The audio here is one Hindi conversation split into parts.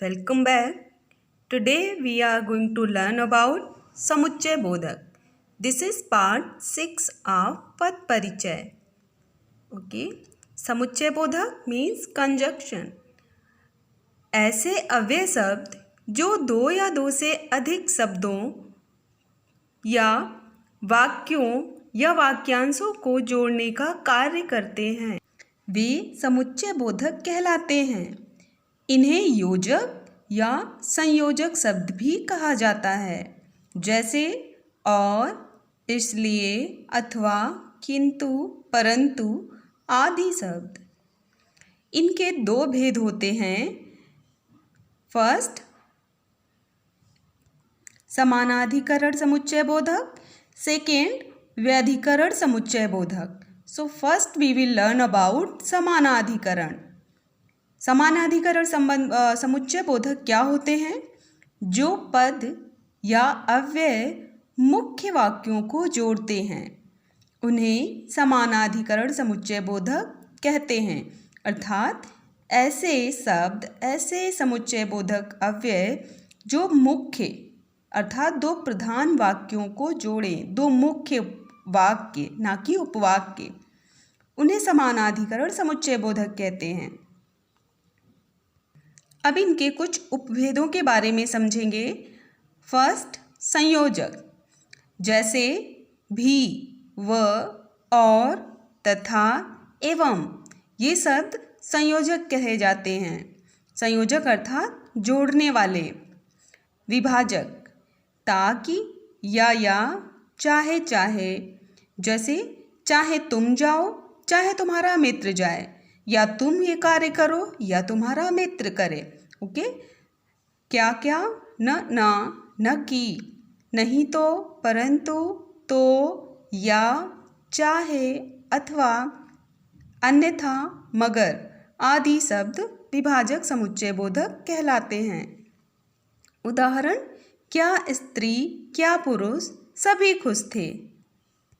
Welcome back. Today we are going to learn about समुच्चय बोधक. This is part 6 of पद परिचय. Okay. समुच्चय बोधक means conjunction. ऐसे अव्यय शब्द जो दो या दो से अधिक शब्दों या वाक्यों या वाक्यांशों को जोड़ने का कार्य करते हैं, वे समुच्चय बोधक कहलाते हैं. इन्हें योजक या संयोजक शब्द भी कहा जाता है, जैसे और, इसलिए, अथवा, किंतु, परंतु आदि शब्द. इनके दो भेद होते हैं. फर्स्ट, समानाधिकरण समुच्चय बोधक. सेकेंड, व्यधिकरण समुच्चय बोधक. So first we will learn about समानाधिकरण. समानाधिकरण समुच्चय बोधक क्या होते हैं? जो पद या अव्यय मुख्य वाक्यों को जोड़ते हैं, उन्हें समानाधिकरण समुच्चय बोधक कहते हैं. अर्थात ऐसे शब्द, ऐसे समुच्चय बोधक अव्यय जो मुख्य अर्थात दो प्रधान वाक्यों को जोड़ें, दो मुख्य वाक्य ना कि उपवाक्य, उन्हें समानाधिकरण समुच्चय बोधक कहते हैं. अब इनके कुछ उपभेदों के बारे में समझेंगे. फर्स्ट, संयोजक. जैसे भी, व, और, तथा, एवं, ये शब्द संयोजक कहे जाते हैं. संयोजक अर्थात जोड़ने वाले. विभाजक. ताकि, या, चाहे चाहे. जैसे चाहे तुम जाओ, चाहे तुम्हारा मित्र जाए, या तुम ये कार्य करो या तुम्हारा मित्र करे. ओके. क्या क्या, न कि, नहीं तो, परंतु, तो, या, चाहे, अथवा, अन्यथा, मगर आदि शब्द विभाजक समुच्चय बोधक कहलाते हैं. उदाहरण, क्या स्त्री, क्या पुरुष, सभी खुश थे.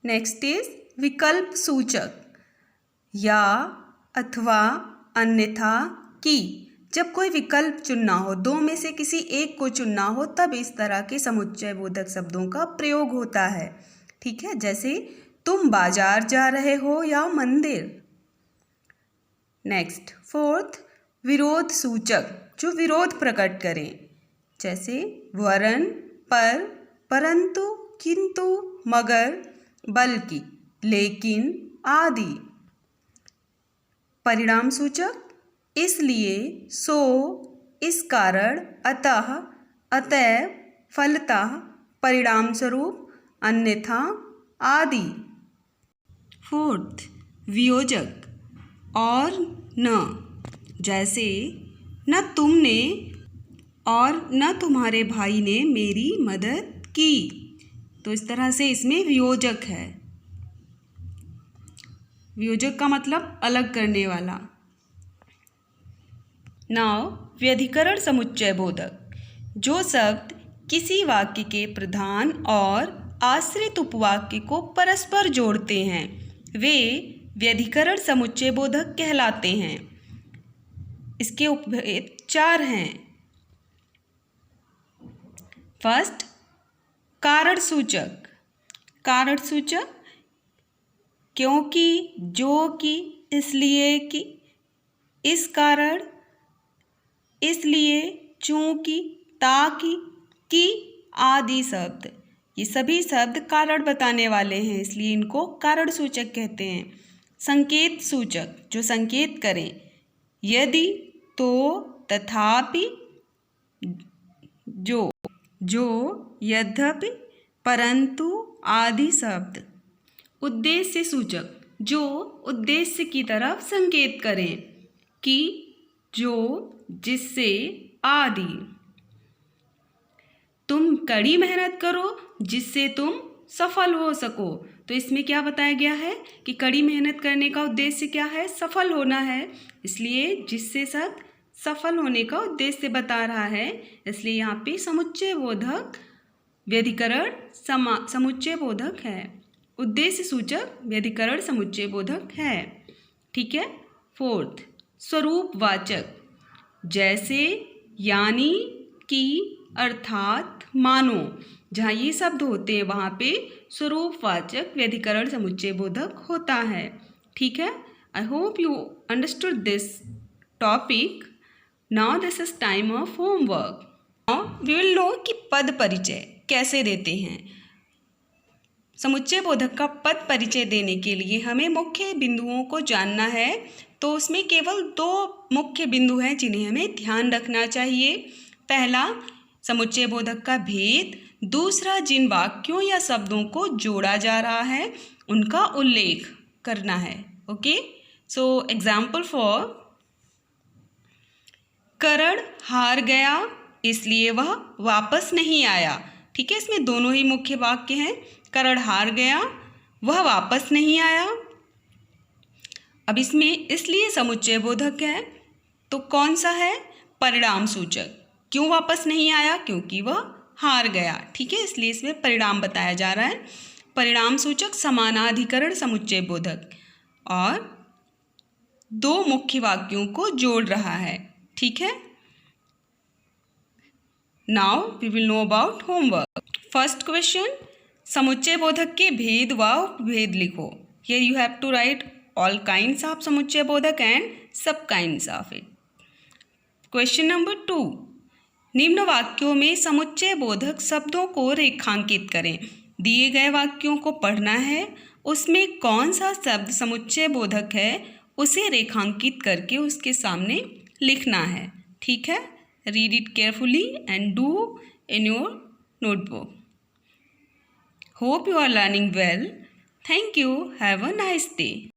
नेक्स्ट इज विकल्प सूचक. या, अथवा, अन्यथा, कि. जब कोई विकल्प चुनना हो, दो में से किसी एक को चुनना हो, तब इस तरह के समुच्चय बोधक शब्दों का प्रयोग होता है. ठीक है. जैसे तुम बाजार जा रहे हो या मंदिर. नेक्स्ट, फोर्थ, विरोध सूचक, जो विरोध प्रकट करें. जैसे वरन, पर, परंतु, किंतु, मगर, बल्कि, लेकिन आदि. परिणाम सूचक. इसलिए, सो, इस कारण, अतः, अतएव, फलतः, परिणाम स्वरूप, अन्यथा आदि. फोर्थ, वियोजक. और, न. जैसे न तुमने और न तुम्हारे भाई ने मेरी मदद की. तो इस तरह से इसमें वियोजक है. वियोजक का मतलब अलग करने वाला. नाउ, व्यधिकरण समुच्चय बोधक. जो शब्द किसी वाक्य के प्रधान और आश्रित उपवाक्य को परस्पर जोड़ते हैं, वे व्यधिकरण समुच्चय बोधक कहलाते हैं. इसके उपभेद 4 हैं. फर्स्ट, कारण सूचक. कारण सूचक क्योंकि, जो कि, इसलिए कि, इस कारण, इसलिए, चूंकि, ताकि, कि आदि शब्द. ये सभी शब्द कारण बताने वाले हैं, इसलिए इनको कारण सूचक कहते हैं. संकेत सूचक, जो संकेत करें. यदि, तो, तथापि, जो, यद्यपि, परंतु आदि शब्द. उद्देश्य सूचक, जो उद्देश्य की तरफ संकेत करें. कि, जो, जिससे, आदि. तुम कड़ी मेहनत करो जिससे तुम सफल हो सको. तो इसमें क्या बताया गया है कि कड़ी मेहनत करने का उद्देश्य क्या है? सफल होना है. इसलिए जिससे शब्द सफल होने का उद्देश्य बता रहा है, इसलिए यहाँ पे समुच्चय बोधक व्यधिकरण समुच्चय बोधक है. उद्देश्य सूचक व्यधिकरण समुच्चय बोधक है. ठीक है. फोर्थ, स्वरूपवाचक. जैसे यानी कि, अर्थात, मानो। जहाँ ये शब्द होते हैं वहाँ पे स्वरूपवाचक व्यधिकरण समुच्चय बोधक होता है। ठीक है, I hope you understood this topic. Now this is time of homework. Now we will know कि पद परिचय कैसे देते हैं। समुच्चय बोधक का पद परिचय देने के लिए हमें मुख्य बिंदुओं को जानना है। तो उसमें केवल 2 मुख्य बिंदु हैं जिन्हें हमें ध्यान रखना चाहिए। पहला, समुच्चय बोधक का भेद। दूसरा, जिन वाक्यों या शब्दों को जोड़ा जा रहा है उनका उल्लेख करना है। ओके, सो एग्जाम्पल फॉर, करण हार गया इसलिए वह वापस नहीं आया। ठीक है, इसमें दोनों ही मुख्य वाक्य हैं। करण हार गया, वह वापस नहीं आया। अब इसमें इसलिए समुच्चय बोधक है तो कौन सा है? परिणाम सूचक। क्यों वापस नहीं आया? क्योंकि वह हार गया। ठीक है, इसलिए इसमें परिणाम बताया जा रहा है। परिणाम सूचक समानाधिकरण समुच्चय बोधक और 2 मुख्य वाक्यों को जोड़ रहा है। ठीक है, now we will know about homework. First question, समुच्चय बोधक के भेद व उपभेद लिखो। Here you have to write all kinds of समुच्चय बोधक and sub kinds of it. Question number 2, निम्न वाक्यों में समुच्चय बोधक शब्दों को रेखांकित करें। दिए गए वाक्यों को पढ़ना है, उसमें कौन सा शब्द समुच्चय बोधक है उसे रेखांकित करके उसके सामने लिखना है। ठीक है, read it carefully and do in your notebook. Hope you are learning well. Thank you. Have a nice day.